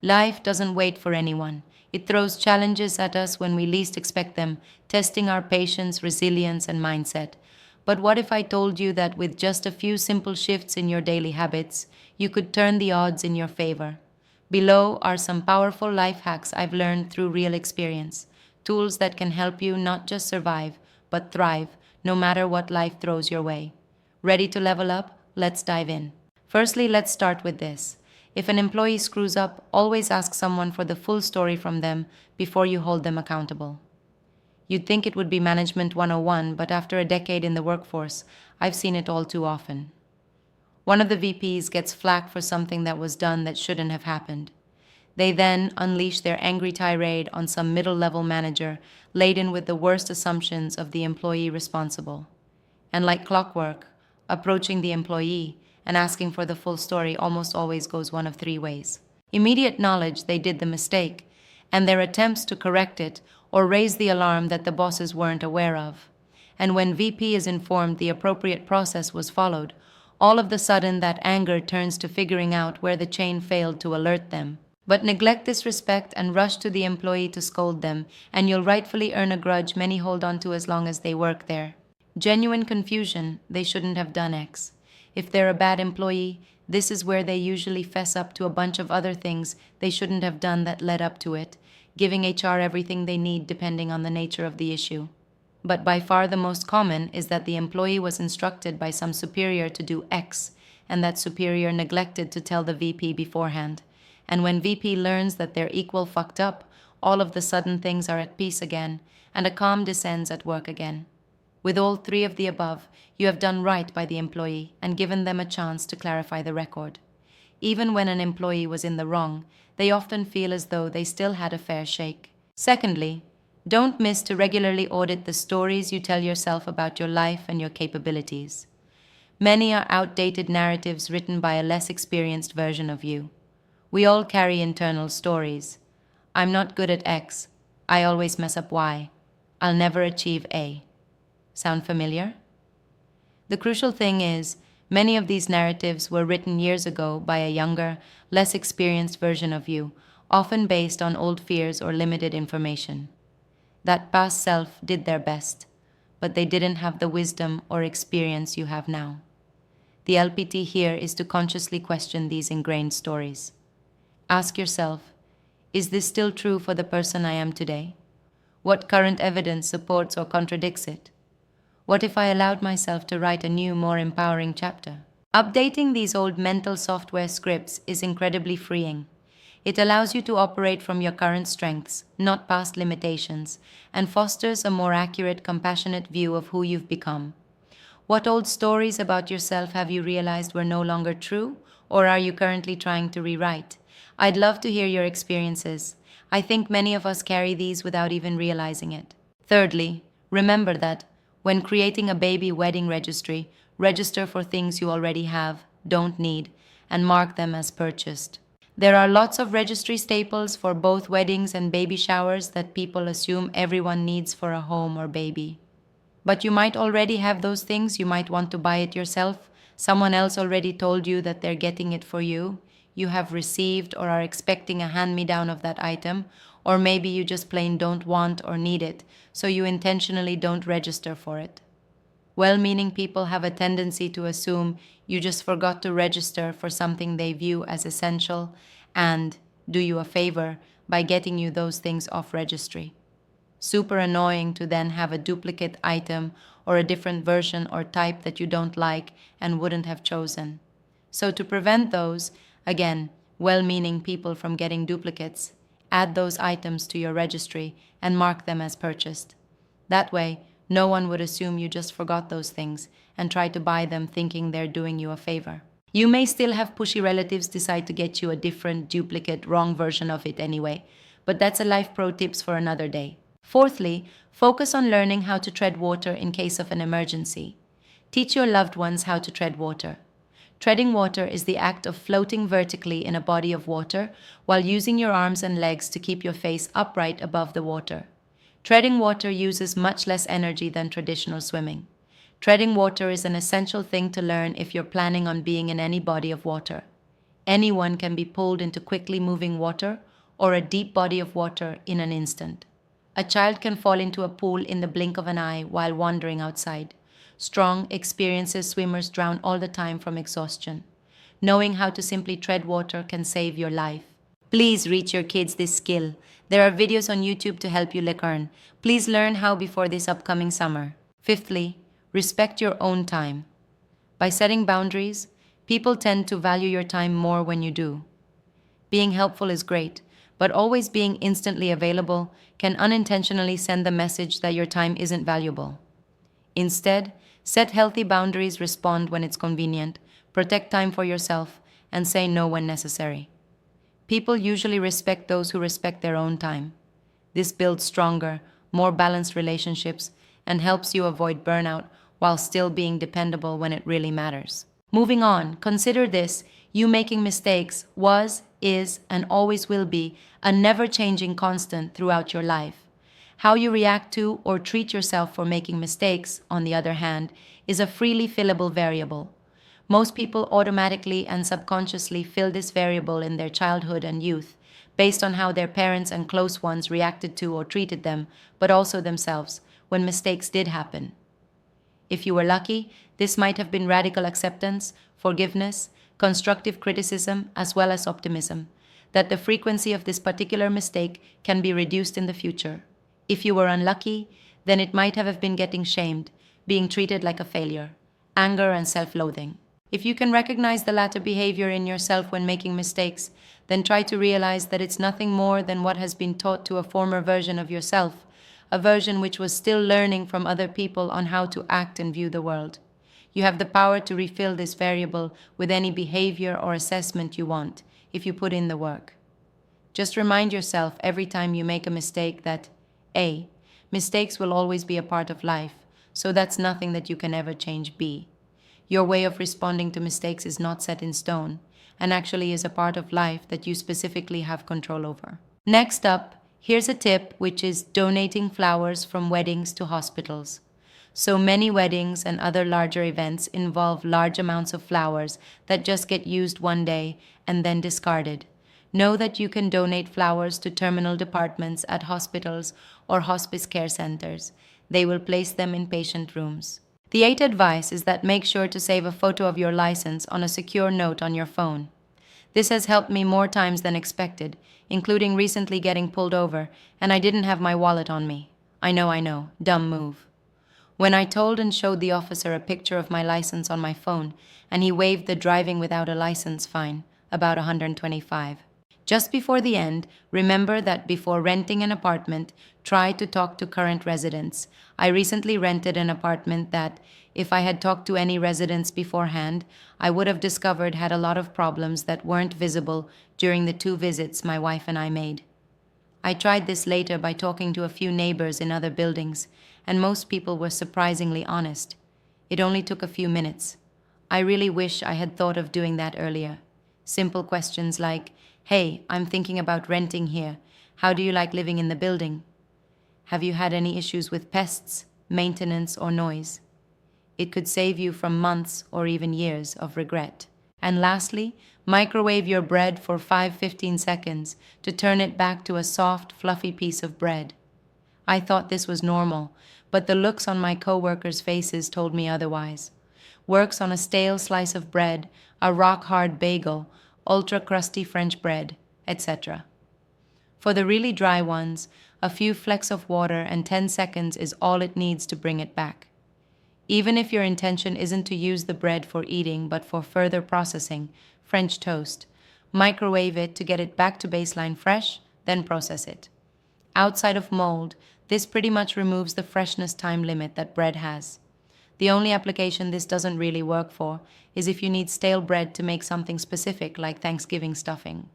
Life doesn't wait for anyone. It throws challenges at us when we least expect them, testing our patience, resilience, and mindset. But what if I told you that with just a few simple shifts in your daily habits, you could turn the odds in your favor? Below are some powerful life hacks I've learned through real experience, tools that can help you not just survive, but thrive, no matter what life throws your way. Ready to level up? Let's dive in. Firstly, let's start with this. If an employee screws up, always ask someone for the full story from them before you hold them accountable. You'd think it would be Management 101, but after a decade in the workforce, I've seen it all too often. One of the VPs gets flack for something that was done that shouldn't have happened. They then unleash their angry tirade on some middle level manager, laden with the worst assumptions of the employee responsible. And like clockwork, approaching the employee and asking for the full story almost always goes one of three ways. Immediate knowledge they did the mistake, and their attempts to correct it or raise the alarm that the bosses weren't aware of. And when VP is informed the appropriate process was followed, all of the sudden that anger turns to figuring out where the chain failed to alert them. But neglect this respect and rush to the employee to scold them, and you'll rightfully earn a grudge many hold on to as long as they work there. Genuine confusion, they shouldn't have done X. If they're a bad employee, this is where they usually fess up to a bunch of other things they shouldn't have done that led up to it, giving HR everything they need depending on the nature of the issue. But by far the most common is that the employee was instructed by some superior to do X, and that superior neglected to tell the VP beforehand. And when VP learns that they're equal fucked up, all of the sudden things are at peace again, and a calm descends at work again. With all three of the above, you have done right by the employee and given them a chance to clarify the record. Even when an employee was in the wrong, they often feel as though they still had a fair shake. Secondly, don't miss to regularly audit the stories you tell yourself about your life and your capabilities. Many are outdated narratives written by a less experienced version of you. We all carry internal stories. I'm not good at X. I always mess up Y. I'll never achieve A. Sound familiar? The crucial thing is, many of these narratives were written years ago by a younger, less experienced version of you, often based on old fears or limited information. That past self did their best, but they didn't have the wisdom or experience you have now. The LPT here is to consciously question these ingrained stories. Ask yourself, is this still true for the person I am today? What current evidence supports or contradicts it? What if I allowed myself to write a new, more empowering chapter? Updating these old mental software scripts is incredibly freeing. It allows you to operate from your current strengths, not past limitations, and fosters a more accurate, compassionate view of who you've become. What old stories about yourself have you realized were no longer true, or are you currently trying to rewrite? I'd love to hear your experiences. I think many of us carry these without even realizing it. Thirdly, remember that when creating a baby wedding registry, register for things you already have, don't need, and mark them as purchased. There are lots of registry staples for both weddings and baby showers that people assume everyone needs for a home or baby. But you might already have those things, you might want to buy it yourself. Someone else already told you that they're getting it for you. You have received or are expecting a hand-me-down of that item, or maybe you just plain don't want or need it, so you intentionally don't register for it. Well-meaning people have a tendency to assume you just forgot to register for something they view as essential and do you a favor by getting you those things off registry. Super annoying to then have a duplicate item or a different version or type that you don't like and wouldn't have chosen. So to prevent those, again, well-meaning people from getting duplicates, add those items to your registry and mark them as purchased. That way, no one would assume you just forgot those things and try to buy them thinking they're doing you a favor. You may still have pushy relatives decide to get you a different, duplicate, wrong version of it anyway, but that's a life pro tips for another day. Fourthly, focus on learning how to tread water in case of an emergency. Teach your loved ones how to tread water. Treading water is the act of floating vertically in a body of water while using your arms and legs to keep your face upright above the water. Treading water uses much less energy than traditional swimming. Treading water is an essential thing to learn if you're planning on being in any body of water. Anyone can be pulled into quickly moving water or a deep body of water in an instant. A child can fall into a pool in the blink of an eye while wandering outside. Strong, experienced swimmers drown all the time from exhaustion. Knowing how to simply tread water can save your life. Please reach your kids this skill. There are videos on YouTube to help you learn. Please learn how before this upcoming summer. Fifthly, respect your own time. By setting boundaries, people tend to value your time more when you do. Being helpful is great, but always being instantly available can unintentionally send the message that your time isn't valuable. Instead, set healthy boundaries, respond when it's convenient, protect time for yourself, and say no when necessary. People usually respect those who respect their own time. This builds stronger, more balanced relationships and helps you avoid burnout while still being dependable when it really matters. Moving on, consider this: you making mistakes was, is, and always will be a never-changing constant throughout your life. How you react to or treat yourself for making mistakes, on the other hand, is a freely fillable variable. Most people automatically and subconsciously fill this variable in their childhood and youth, based on how their parents and close ones reacted to or treated them, but also themselves, when mistakes did happen. If you were lucky, this might have been radical acceptance, forgiveness, constructive criticism, as well as optimism, that the frequency of this particular mistake can be reduced in the future. If you were unlucky, then it might have been getting shamed, being treated like a failure, anger and self-loathing. If you can recognize the latter behavior in yourself when making mistakes, then try to realize that it's nothing more than what has been taught to a former version of yourself, a version which was still learning from other people on how to act and view the world. You have the power to refill this variable with any behavior or assessment you want, if you put in the work. Just remind yourself every time you make a mistake that A. Mistakes will always be a part of life, so that's nothing that you can ever change. B. Your way of responding to mistakes is not set in stone, and actually is a part of life that you specifically have control over. Next up, here's a tip, which is donating flowers from weddings to hospitals. So many weddings and other larger events involve large amounts of flowers that just get used one day and then discarded. Know that you can donate flowers to terminal departments at hospitals or hospice care centers. They will place them in patient rooms. The eighth advice is that make sure to save a photo of your license on a secure note on your phone. This has helped me more times than expected, including recently getting pulled over, and I didn't have my wallet on me. I know, dumb move. When I told and showed the officer a picture of my license on my phone, and he waived the driving without a license fine, about $125. Just before the end, remember that before renting an apartment, try to talk to current residents. I recently rented an apartment that, if I had talked to any residents beforehand, I would have discovered had a lot of problems that weren't visible during the 2 visits my wife and I made. I tried this later by talking to a few neighbors in other buildings, and most people were surprisingly honest. It only took a few minutes. I really wish I had thought of doing that earlier. Simple questions like, "Hey, I'm thinking about renting here. How do you like living in the building? Have you had any issues with pests, maintenance, or noise?" It could save you from months or even years of regret. And lastly, microwave your bread for 5-15 seconds to turn it back to a soft, fluffy piece of bread. I thought this was normal, but the looks on my coworkers' faces told me otherwise. Works on a stale slice of bread, a rock-hard bagel, ultra-crusty French bread, etc. For the really dry ones, a few flecks of water and 10 seconds is all it needs to bring it back. Even if your intention isn't to use the bread for eating but for further processing, French toast, microwave it to get it back to baseline fresh, then process it. Outside of mold, this pretty much removes the freshness time limit that bread has. The only application this doesn't really work for is if you need stale bread to make something specific like Thanksgiving stuffing.